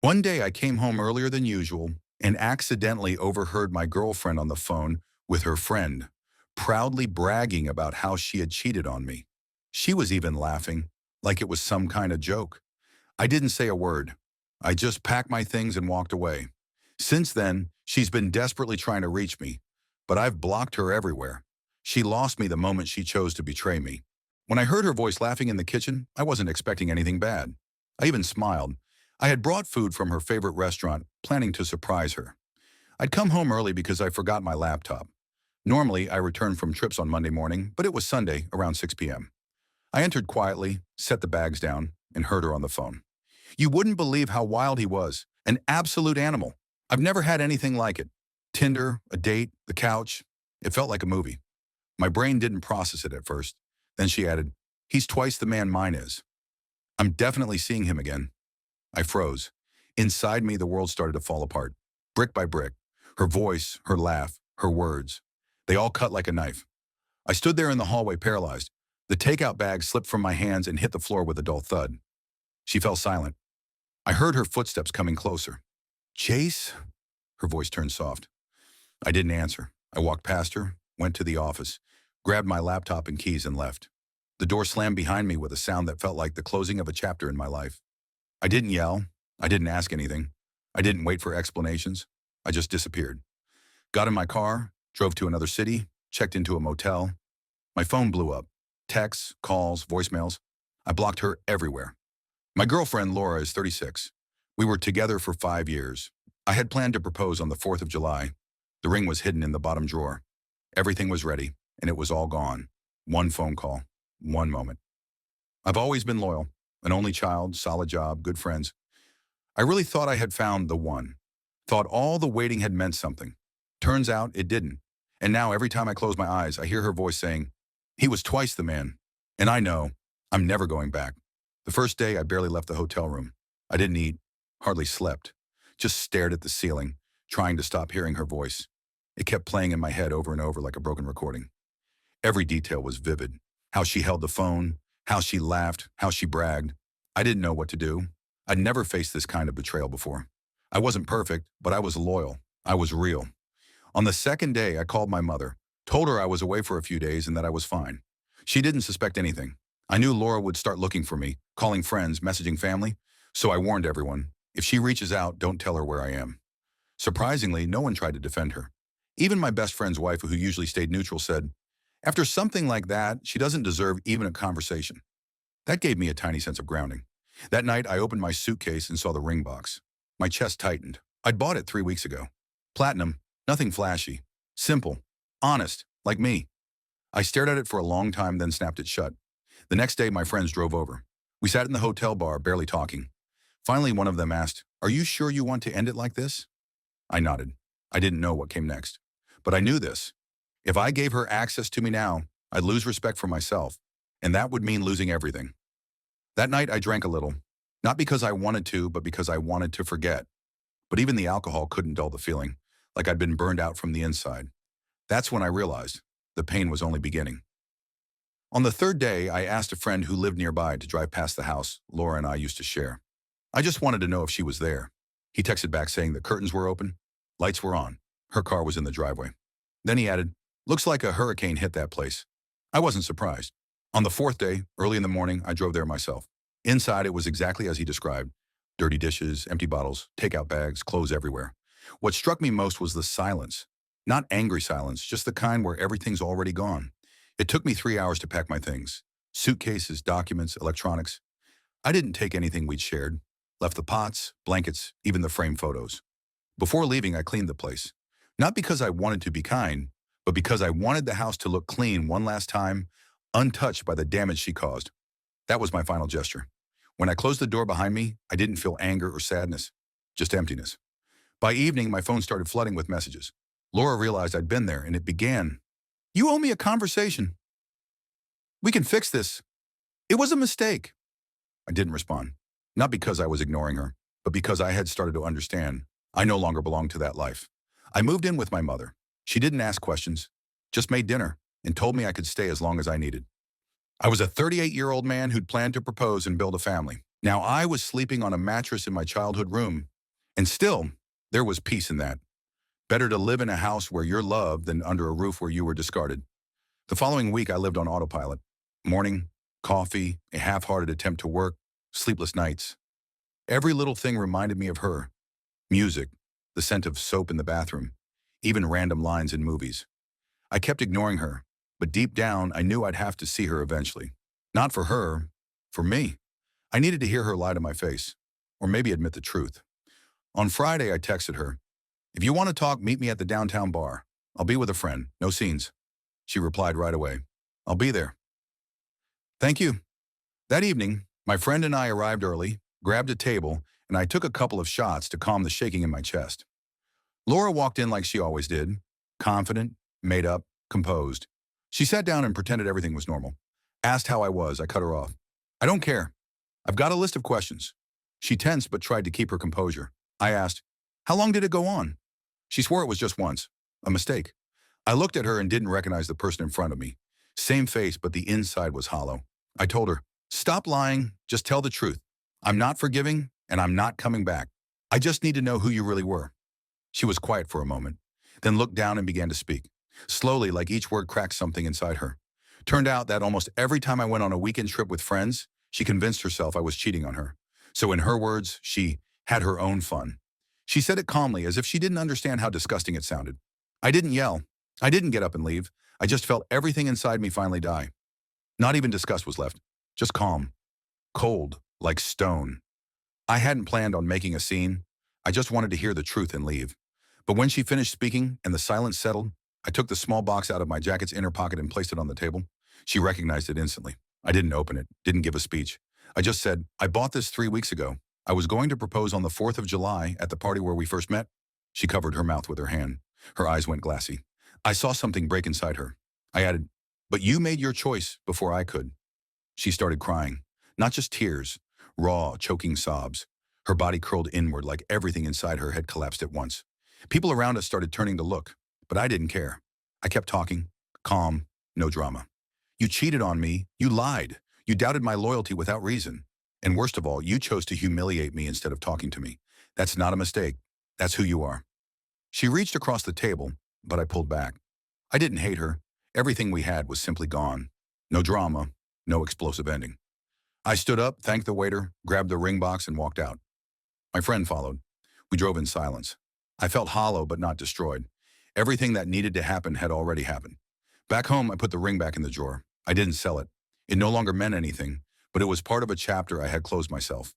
One day I came home earlier than usual and accidentally overheard my girlfriend on the phone with her friend, proudly bragging about how she had cheated on me. She was even laughing, like it was some kind of joke. I didn't say a word. I just packed my things and walked away. Since then, she's been desperately trying to reach me, but I've blocked her everywhere. She lost me the moment she chose to betray me. When I heard her voice laughing in the kitchen, I wasn't expecting anything bad. I even smiled. I had brought food from her favorite restaurant, planning to surprise her. I'd come home early because I forgot my laptop. Normally, I return from trips on Monday morning, but it was Sunday around 6 p.m. I entered quietly, set the bags down, and heard her on the phone. You wouldn't believe how wild he was. An absolute animal. I've never had anything like it. Tinder, a date, the couch. It felt like a movie. My brain didn't process it at first. Then she added, "He's twice the man mine is. I'm definitely seeing him again." I froze. Inside me, the world started to fall apart. Brick by brick. Her voice, her laugh, her words. They all cut like a knife. I stood there in the hallway paralyzed. The takeout bag slipped from my hands and hit the floor with a dull thud. She fell silent. I heard her footsteps coming closer. "Chase?" Her voice turned soft. I didn't answer. I walked past her, went to the office, grabbed my laptop and keys and left. The door slammed behind me with a sound that felt like the closing of a chapter in my life. I didn't yell. I didn't ask anything. I didn't wait for explanations. I just disappeared. Got in my car, drove to another city, checked into a motel. My phone blew up. Texts, calls, voicemails. I blocked her everywhere. My girlfriend, Laura, is 36. We were together for 5 years. I had planned to propose on the 4th of July. The ring was hidden in the bottom drawer. Everything was ready, and it was all gone. One phone call, one moment. I've always been loyal, an only child, solid job, good friends. I really thought I had found the one. Thought all the waiting had meant something. Turns out it didn't. And now every time I close my eyes, I hear her voice saying, "He was twice the man." And I know I'm never going back. The first day, I barely left the hotel room. I didn't eat, hardly slept, just stared at the ceiling, trying to stop hearing her voice. It kept playing in my head over and over like a broken recording. Every detail was vivid. How she held the phone, how she laughed, how she bragged. I didn't know what to do. I'd never faced this kind of betrayal before. I wasn't perfect, but I was loyal. I was real. On the second day, I called my mother, told her I was away for a few days and that I was fine. She didn't suspect anything. I knew Laura would start looking for me, calling friends, messaging family, so I warned everyone, if she reaches out, don't tell her where I am. Surprisingly, no one tried to defend her. Even my best friend's wife, who usually stayed neutral, said, "After something like that, she doesn't deserve even a conversation." That gave me a tiny sense of grounding. That night, I opened my suitcase and saw the ring box. My chest tightened. I'd bought it 3 weeks ago. Platinum, nothing flashy. Simple, honest, like me. I stared at it for a long time, then snapped it shut. The next day, my friends drove over. We sat in the hotel bar, barely talking. Finally, one of them asked, "Are you sure you want to end it like this?" I nodded. I didn't know what came next. But I knew this. If I gave her access to me now, I'd lose respect for myself, and that would mean losing everything. That night, I drank a little. Not because I wanted to, but because I wanted to forget. But even the alcohol couldn't dull the feeling, like I'd been burned out from the inside. That's when I realized the pain was only beginning. On the third day, I asked a friend who lived nearby to drive past the house Laura and I used to share. I just wanted to know if she was there. He texted back saying the curtains were open, lights were on, her car was in the driveway. Then he added, "Looks like a hurricane hit that place." I wasn't surprised. On the fourth day, early in the morning, I drove there myself. Inside, it was exactly as he described. Dirty dishes, empty bottles, takeout bags, clothes everywhere. What struck me most was the silence. Not angry silence, just the kind where everything's already gone. It took me 3 hours to pack my things. Suitcases, documents, electronics. I didn't take anything we'd shared. Left the pots, blankets, even the framed photos. Before leaving, I cleaned the place. Not because I wanted to be kind, but because I wanted the house to look clean one last time, untouched by the damage she caused. That was my final gesture. When I closed the door behind me, I didn't feel anger or sadness, just emptiness. By evening, my phone started flooding with messages. Laura realized I'd been there, and it began. "You owe me a conversation. We can fix this. It was a mistake." I didn't respond. Not because I was ignoring her, but because I had started to understand I no longer belonged to that life. I moved in with my mother. She didn't ask questions, just made dinner, and told me I could stay as long as I needed. I was a 38-year-old man who'd planned to propose and build a family. Now I was sleeping on a mattress in my childhood room, and still, there was peace in that. Better to live in a house where you're loved than under a roof where you were discarded. The following week, I lived on autopilot. Morning, coffee, a half-hearted attempt to work, sleepless nights. Every little thing reminded me of her. Music, the scent of soap in the bathroom, even random lines in movies. I kept ignoring her, but deep down, I knew I'd have to see her eventually. Not for her, for me. I needed to hear her lie to my face, or maybe admit the truth. On Friday, I texted her, "If you want to talk, meet me at the downtown bar. I'll be with a friend, no scenes." She replied right away, "I'll be there." Thank you. That evening, my friend and I arrived early, grabbed a table, and I took a couple of shots to calm the shaking in my chest. Laura walked in like she always did, confident, made up, composed. She sat down and pretended everything was normal. Asked how I was, I cut her off. "I don't care. I've got a list of questions." She tensed but tried to keep her composure. I asked, "How long did it go on?" She swore it was just once. A mistake. I looked at her and didn't recognize the person in front of me. Same face, but the inside was hollow. I told her, "Stop lying, just tell the truth. I'm not forgiving, and I'm not coming back. I just need to know who you really were." She was quiet for a moment, then looked down and began to speak. Slowly, like each word cracked something inside her. Turned out that almost every time I went on a weekend trip with friends, she convinced herself I was cheating on her. So in her words, she had her own fun. She said it calmly, as if she didn't understand how disgusting it sounded. I didn't yell. I didn't get up and leave. I just felt everything inside me finally die. Not even disgust was left. Just calm. Cold, like stone. I hadn't planned on making a scene. I just wanted to hear the truth and leave. But when she finished speaking and the silence settled, I took the small box out of my jacket's inner pocket and placed it on the table. She recognized it instantly. I didn't open it, didn't give a speech. I just said, "I bought this 3 weeks ago. I was going to propose on the 4th of July at the party where we first met." She covered her mouth with her hand. Her eyes went glassy. I saw something break inside her. I added, "But you made your choice before I could." She started crying. Not just tears, raw, choking sobs. Her body curled inward like everything inside her had collapsed at once. People around us started turning to look, but I didn't care. I kept talking, calm, no drama. "You cheated on me. You lied. You doubted my loyalty without reason. And worst of all, you chose to humiliate me instead of talking to me. That's not a mistake. That's who you are." She reached across the table, but I pulled back. I didn't hate her. Everything we had was simply gone. No drama, no explosive ending. I stood up, thanked the waiter, grabbed the ring box, and walked out. My friend followed. We drove in silence. I felt hollow but not destroyed. Everything that needed to happen had already happened. Back home, I put the ring back in the drawer. I didn't sell it. It no longer meant anything, but it was part of a chapter I had closed myself.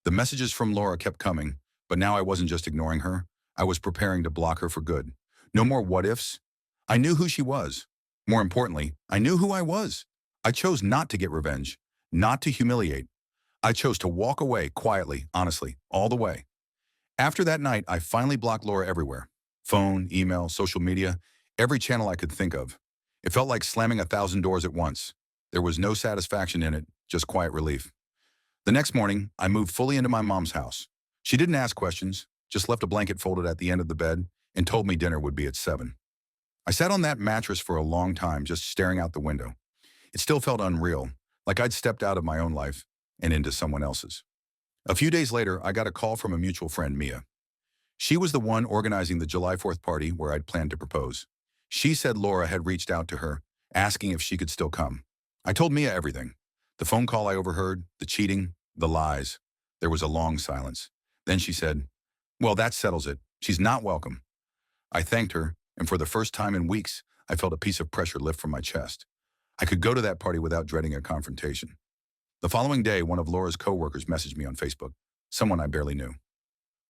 The messages from Laura kept coming, but now I wasn't just ignoring her. I was preparing to block her for good. No more what-ifs. I knew who she was. More importantly, I knew who I was. I chose not to get revenge, not to humiliate. I chose to walk away quietly, honestly, all the way. After that night, I finally blocked Laura everywhere. Phone, email, social media, every channel I could think of. It felt like slamming 1,000 doors at once. There was no satisfaction in it, just quiet relief. The next morning, I moved fully into my mom's house. She didn't ask questions, just left a blanket folded at the end of the bed and told me dinner would be at 7. I sat on that mattress for a long time, just staring out the window. It still felt unreal, like I'd stepped out of my own life and into someone else's. A few days later, I got a call from a mutual friend, Mia. She was the one organizing the July 4th party where I'd planned to propose. She said Laura had reached out to her, asking if she could still come. I told Mia everything. The phone call I overheard, the cheating, the lies. There was a long silence. Then she said, "Well, that settles it. She's not welcome." I thanked her, and for the first time in weeks, I felt a piece of pressure lift from my chest. I could go to that party without dreading a confrontation. The following day, one of Laura's coworkers messaged me on Facebook, someone I barely knew.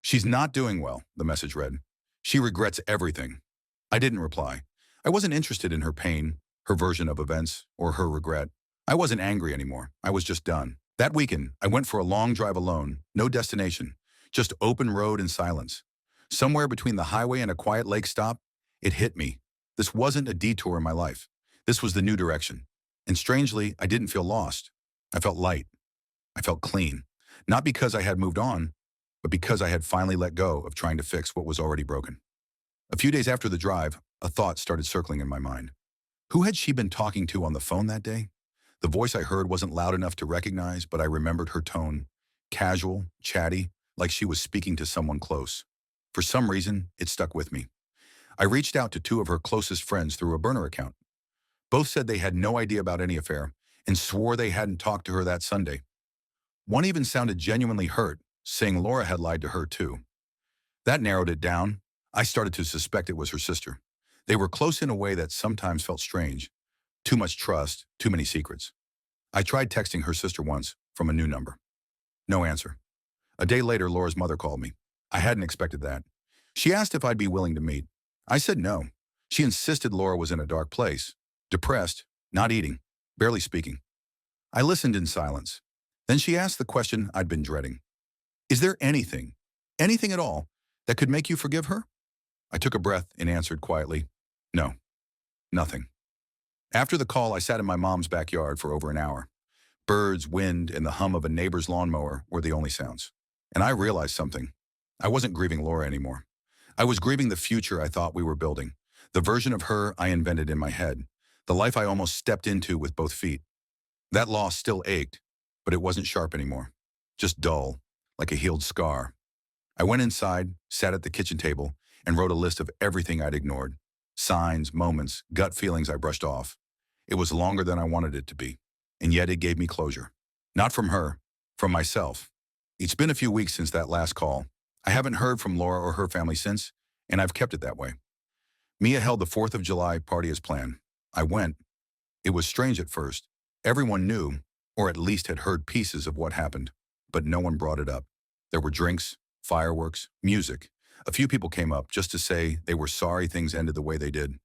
"She's not doing well," the message read. "She regrets everything." I didn't reply. I wasn't interested in her pain, her version of events, or her regret. I wasn't angry anymore. I was just done. That weekend, I went for a long drive alone, no destination, just open road and silence. Somewhere between the highway and a quiet lake stop, it hit me. This wasn't a detour in my life. This was the new direction. And strangely, I didn't feel lost. I felt light. I felt clean. Not because I had moved on, but because I had finally let go of trying to fix what was already broken. A few days after the drive, a thought started circling in my mind. Who had she been talking to on the phone that day? The voice I heard wasn't loud enough to recognize, but I remembered her tone. casual, chatty, like she was speaking to someone close. For some reason, it stuck with me. I reached out to two of her closest friends through a burner account. Both said they had no idea about any affair and swore they hadn't talked to her that Sunday. One even sounded genuinely hurt, saying Laura had lied to her too. That narrowed it down. I started to suspect it was her sister. They were close in a way that sometimes felt strange. Too much trust, too many secrets. I tried texting her sister once from a new number. No answer. A day later, Laura's mother called me. I hadn't expected that. She asked if I'd be willing to meet. I said no. She insisted Laura was in a dark place, depressed, not eating, barely speaking. I listened in silence. Then she asked the question I'd been dreading. Is there anything at all, that could make you forgive her? I took a breath and answered quietly, no, nothing. After the call, I sat in my mom's backyard for over an hour. Birds, wind, and the hum of a neighbor's lawnmower were the only sounds. And I realized something. I wasn't grieving Laura anymore. I was grieving the future I thought we were building, the version of her I invented in my head, the life I almost stepped into with both feet. That loss still ached, but it wasn't sharp anymore, just dull, like a healed scar. I went inside, sat at the kitchen table, and wrote a list of everything I'd ignored. Signs, moments, gut feelings I brushed off. It was longer than I wanted it to be, and yet it gave me closure. Not from her, from myself. It's been a few weeks since that last call. I haven't heard from Laura or her family since, and I've kept it that way. Mia held the 4th of July party as planned. I went. It was strange at first. Everyone knew, or at least had heard pieces of what happened, but no one brought it up. There were drinks, fireworks, music. A few people came up just to say they were sorry things ended the way they did.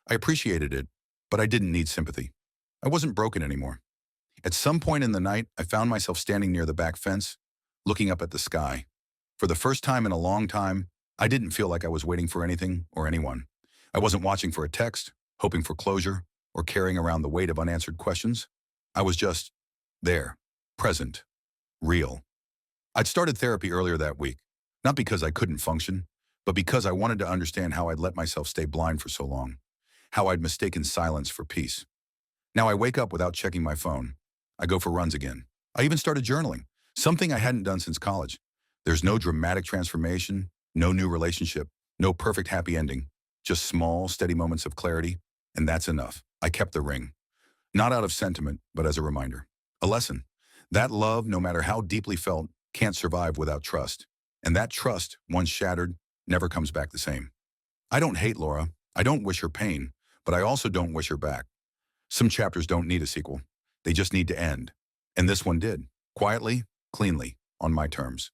I appreciated it, but I didn't need sympathy. I wasn't broken anymore. At some point in the night, I found myself standing near the back fence, looking up at the sky. For the first time in a long time, I didn't feel like I was waiting for anything or anyone. I wasn't watching for a text, hoping for closure, or carrying around the weight of unanswered questions. I was just there, present, real. I'd started therapy earlier that week, not because I couldn't function, but because I wanted to understand how I'd let myself stay blind for so long, how I'd mistaken silence for peace. Now I wake up without checking my phone. I go for runs again. I even started journaling, something I hadn't done since college. There's no dramatic transformation, no new relationship, no perfect happy ending, just small, steady moments of clarity, and that's enough. I kept the ring, not out of sentiment, but as a reminder. A lesson. That love, no matter how deeply felt, can't survive without trust. And that trust, once shattered, never comes back the same. I don't hate Laura. I don't wish her pain, but I also don't wish her back. Some chapters don't need a sequel. They just need to end. And this one did. Quietly, cleanly, on my terms.